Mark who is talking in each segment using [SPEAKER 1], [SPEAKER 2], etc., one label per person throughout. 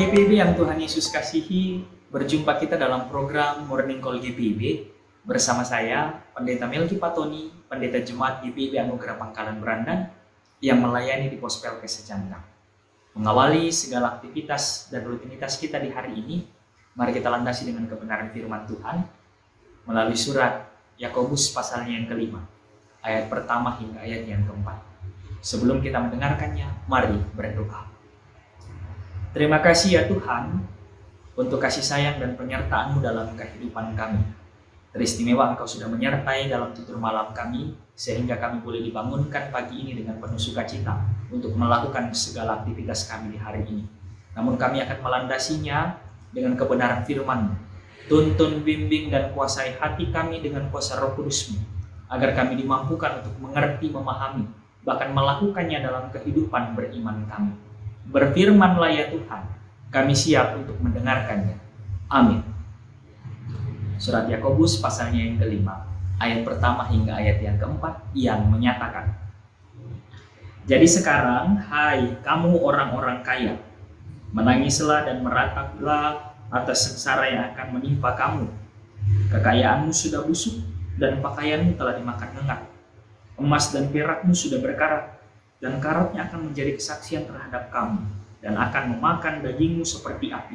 [SPEAKER 1] GPIB yang Tuhan Yesus kasihi, berjumpa kita dalam program Morning Call GPIB bersama saya, Pendeta Melki Patoni, Pendeta Jemaat GPIB Anugerah Pangkalan Berandan yang melayani di Pos Pelkes Sejanggang. Mengawali segala aktivitas dan rutinitas kita di hari ini, mari kita landasi dengan kebenaran firman Tuhan melalui surat Yakobus pasalnya yang kelima, ayat pertama hingga ayat yang keempat. Sebelum kita mendengarkannya, mari berdoa. Terima kasih ya Tuhan untuk kasih sayang dan penyertaan-Mu dalam kehidupan kami. Teristimewa Engkau sudah menyertai dalam tutur malam kami, sehingga kami boleh dibangunkan pagi ini dengan penuh sukacita untuk melakukan segala aktivitas kami di hari ini. Namun kami akan melandasinya dengan kebenaran firman-Mu. Tuntun, bimbing, dan kuasai hati kami dengan kuasa Roh Kudus-Mu, agar kami dimampukan untuk mengerti, memahami, bahkan melakukannya dalam kehidupan beriman kami. Berfirmanlah ya Tuhan, kami siap untuk mendengarkannya. Amin. Surat Yakobus pasalnya yang kelima, ayat pertama hingga ayat yang keempat yang menyatakan, jadi sekarang, hai kamu orang-orang kaya, menangislah dan merataplah atas sengsara yang akan menimpa kamu. Kekayaanmu sudah busuk dan pakaianmu telah dimakan lengat. Emas dan perakmu sudah berkarat, dan karatnya akan menjadi kesaksian terhadap kamu, dan akan memakan dagingmu seperti api.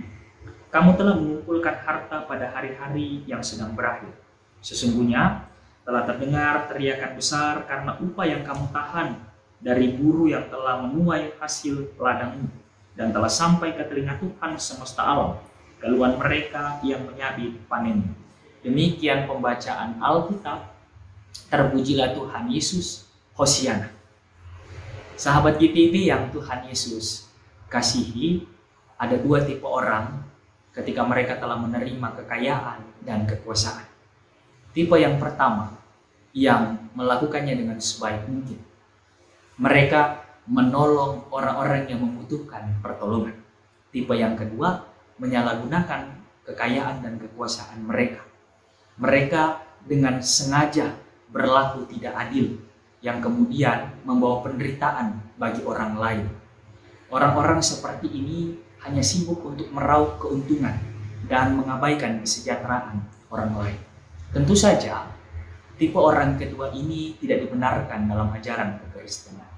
[SPEAKER 1] Kamu telah mengumpulkan harta pada hari-hari yang sedang berakhir. Sesungguhnya telah terdengar teriakan besar karena upah yang kamu tahan dari buruh yang telah menuai hasil ladangmu, dan telah sampai ke telinga Tuhan semesta alam, keluhan mereka yang menyabit panenmu. Demikian pembacaan Alkitab. Terpujilah Tuhan Yesus. Hosiana. Sahabat GPIB yang Tuhan Yesus kasihi, ada dua tipe orang ketika mereka telah menerima kekayaan dan kekuasaan. Tipe yang pertama yang melakukannya dengan sebaik mungkin. Mereka menolong orang-orang yang membutuhkan pertolongan. Tipe yang kedua menyalahgunakan kekayaan dan kekuasaan mereka. Mereka dengan sengaja berlaku tidak adil, yang kemudian membawa penderitaan bagi orang lain. Orang-orang seperti ini hanya sibuk untuk meraup keuntungan dan mengabaikan kesejahteraan orang lain. Tentu saja, tipe orang kedua ini tidak dibenarkan dalam ajaran kekristenan.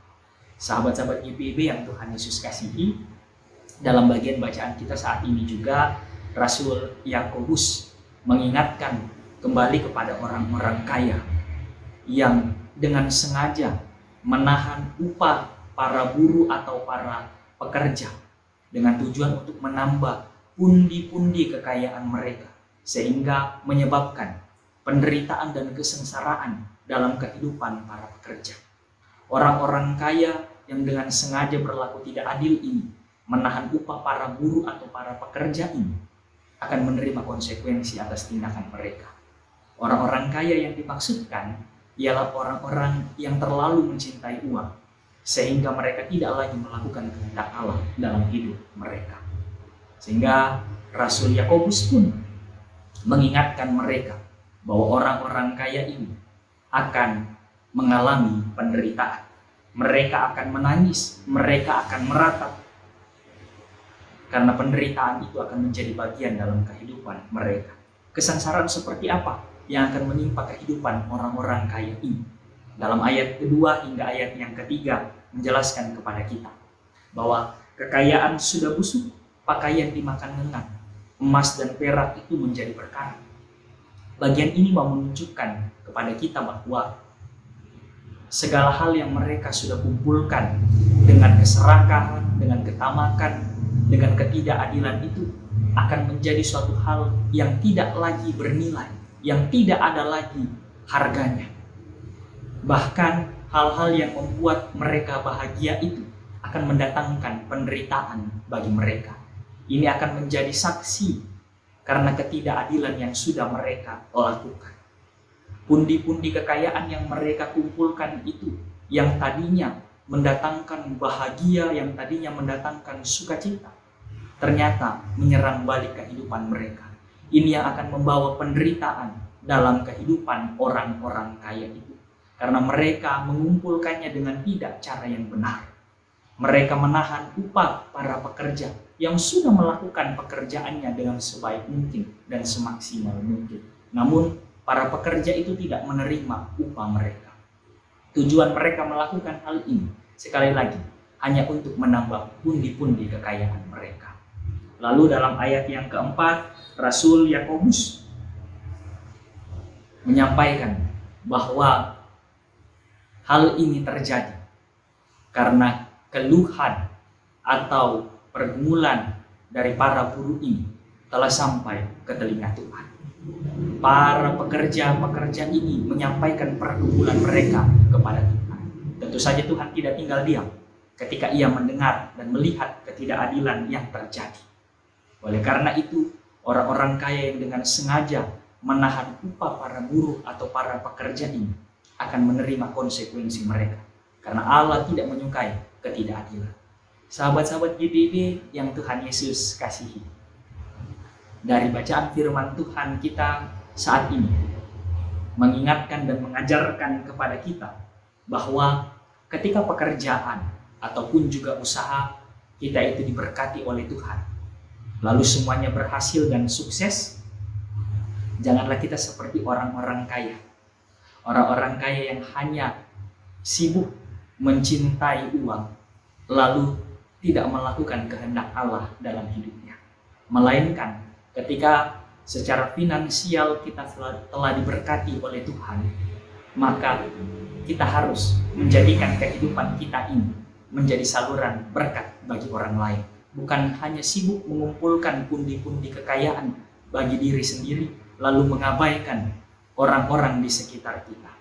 [SPEAKER 1] Sahabat-sahabat GPIB yang Tuhan Yesus kasihi, dalam bagian bacaan kita saat ini juga, Rasul Yakobus mengingatkan kembali kepada orang-orang kaya yang dengan sengaja menahan upah para buruh atau para pekerja dengan tujuan untuk menambah pundi-pundi kekayaan mereka, sehingga menyebabkan penderitaan dan kesengsaraan dalam kehidupan para pekerja. Orang-orang kaya yang dengan sengaja berlaku tidak adil ini, menahan upah para buruh atau para pekerja ini, akan menerima konsekuensi atas tindakan mereka. Orang-orang kaya yang dimaksudkan ialah orang-orang yang terlalu mencintai uang, sehingga mereka tidak lagi melakukan kehendak Allah dalam hidup mereka. Sehingga Rasul Yakobus pun mengingatkan mereka bahwa orang-orang kaya ini akan mengalami penderitaan. Mereka akan menangis, mereka akan meratap, karena penderitaan itu akan menjadi bagian dalam kehidupan mereka. Kesengsaraan seperti apa yang akan menimpa kehidupan orang-orang kaya ini? Dalam ayat kedua hingga ayat yang ketiga menjelaskan kepada kita bahwa kekayaan sudah busuk, pakaian dimakan lengan, emas dan perak itu menjadi berkarat. Bagian ini mau menunjukkan kepada kita bahwa segala hal yang mereka sudah kumpulkan dengan keserakahan, dengan ketamakan, dengan ketidakadilan itu akan menjadi suatu hal yang tidak lagi bernilai, yang tidak ada lagi harganya. Bahkan hal-hal yang membuat mereka bahagia itu akan mendatangkan penderitaan bagi mereka. Ini akan menjadi saksi karena ketidakadilan yang sudah mereka lakukan. Pundi-pundi kekayaan yang mereka kumpulkan itu, yang tadinya mendatangkan bahagia, yang tadinya mendatangkan sukacita, ternyata menyerang balik kehidupan mereka. Ini yang akan membawa penderitaan dalam kehidupan orang-orang kaya itu, karena mereka mengumpulkannya dengan tidak cara yang benar. Mereka menahan upah para pekerja yang sudah melakukan pekerjaannya dengan sebaik mungkin dan semaksimal mungkin. Namun, para pekerja itu tidak menerima upah mereka. Tujuan mereka melakukan hal ini, sekali lagi, hanya untuk menambah pundi-pundi kekayaan mereka. Lalu dalam ayat yang keempat, Rasul Yakobus menyampaikan bahwa hal ini terjadi karena keluhan atau pergumulan dari para buruh ini telah sampai ke telinga Tuhan. Para pekerja-pekerja ini menyampaikan pergumulan mereka kepada Tuhan. Tentu saja Tuhan tidak tinggal diam ketika ia mendengar dan melihat ketidakadilan yang terjadi. Oleh karena itu, orang-orang kaya yang dengan sengaja menahan upah para buruh atau para pekerja ini akan menerima konsekuensi mereka. Karena Allah tidak menyukai ketidakadilan. Sahabat-sahabat GPIB yang Tuhan Yesus kasihi, dari bacaan firman Tuhan kita saat ini mengingatkan dan mengajarkan kepada kita bahwa ketika pekerjaan ataupun juga usaha kita itu diberkati oleh Tuhan, lalu semuanya berhasil dan sukses, janganlah kita seperti orang-orang kaya. Orang-orang kaya yang hanya sibuk mencintai uang, lalu tidak melakukan kehendak Allah dalam hidupnya. Melainkan ketika secara finansial kita telah diberkati oleh Tuhan, maka kita harus menjadikan kehidupan kita ini menjadi saluran berkat bagi orang lain. Bukan hanya sibuk mengumpulkan pundi-pundi kekayaan bagi diri sendiri, lalu mengabaikan orang-orang di sekitar kita.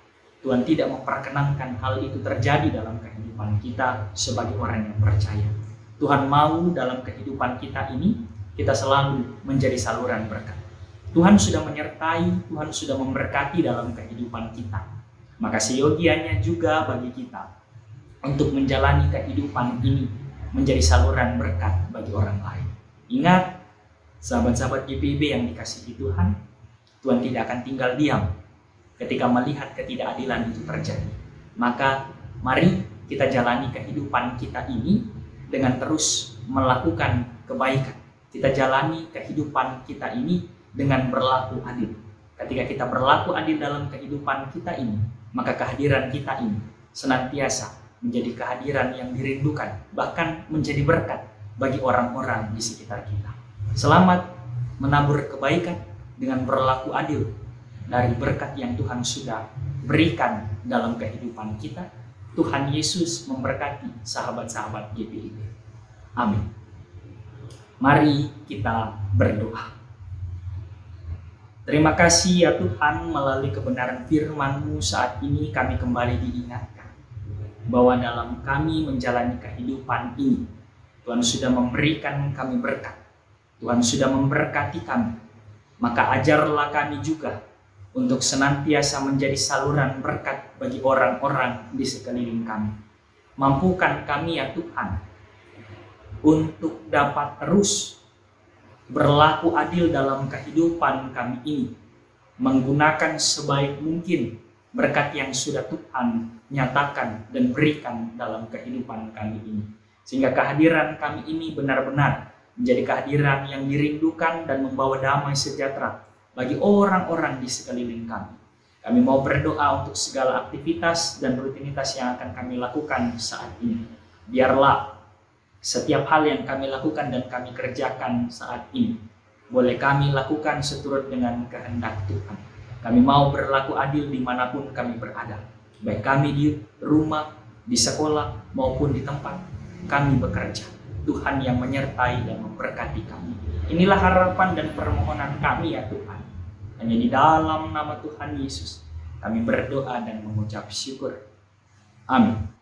[SPEAKER 1] Tuhan tidak memperkenankan hal itu terjadi dalam kehidupan kita sebagai orang yang percaya. Tuhan mau dalam kehidupan kita ini, kita selalu menjadi saluran berkat. Tuhan sudah menyertai, Tuhan sudah memberkati dalam kehidupan kita. Maka seyogianya juga bagi kita untuk menjalani kehidupan ini menjadi saluran berkat bagi orang lain. Ingat, sahabat-sahabat GPIB yang dikasihi Tuhan, Tuhan tidak akan tinggal diam ketika melihat ketidakadilan itu terjadi. Maka mari kita jalani kehidupan kita ini dengan terus melakukan kebaikan. Kita jalani kehidupan kita ini dengan berlaku adil. Ketika kita berlaku adil dalam kehidupan kita ini, maka kehadiran kita ini senantiasa menjadi kehadiran yang dirindukan, bahkan menjadi berkat bagi orang-orang di sekitar kita. Selamat menabur kebaikan dengan berlaku adil dari berkat yang Tuhan sudah berikan dalam kehidupan kita. Tuhan Yesus memberkati sahabat-sahabat GPIB. Amin. Mari kita berdoa. Terima kasih ya Tuhan, melalui kebenaran firman-Mu saat ini kami kembali diingatkan bahwa dalam kami menjalani kehidupan ini, Tuhan sudah memberikan kami berkat. Tuhan sudah memberkati kami. Maka ajarlah kami juga untuk senantiasa menjadi saluran berkat bagi orang-orang di sekeliling kami. Mampukan kami ya Tuhan untuk dapat terus berlaku adil dalam kehidupan kami ini, menggunakan sebaik mungkin berkat yang sudah Tuhan nyatakan dan berikan dalam kehidupan kami ini, sehingga kehadiran kami ini benar-benar menjadi kehadiran yang dirindukan dan membawa damai sejahtera bagi orang-orang di sekeliling kami. Kami mau berdoa untuk segala aktivitas dan rutinitas yang akan kami lakukan saat ini. Biarlah setiap hal yang kami lakukan dan kami kerjakan saat ini boleh kami lakukan seturut dengan kehendak Tuhan. Kami mau berlaku adil dimanapun kami berada, baik kami di rumah, di sekolah, maupun di tempat kami bekerja. Tuhan yang menyertai dan memberkati kami. Inilah harapan dan permohonan kami ya Tuhan. Hanya di dalam nama Tuhan Yesus kami berdoa dan mengucap syukur. Amin.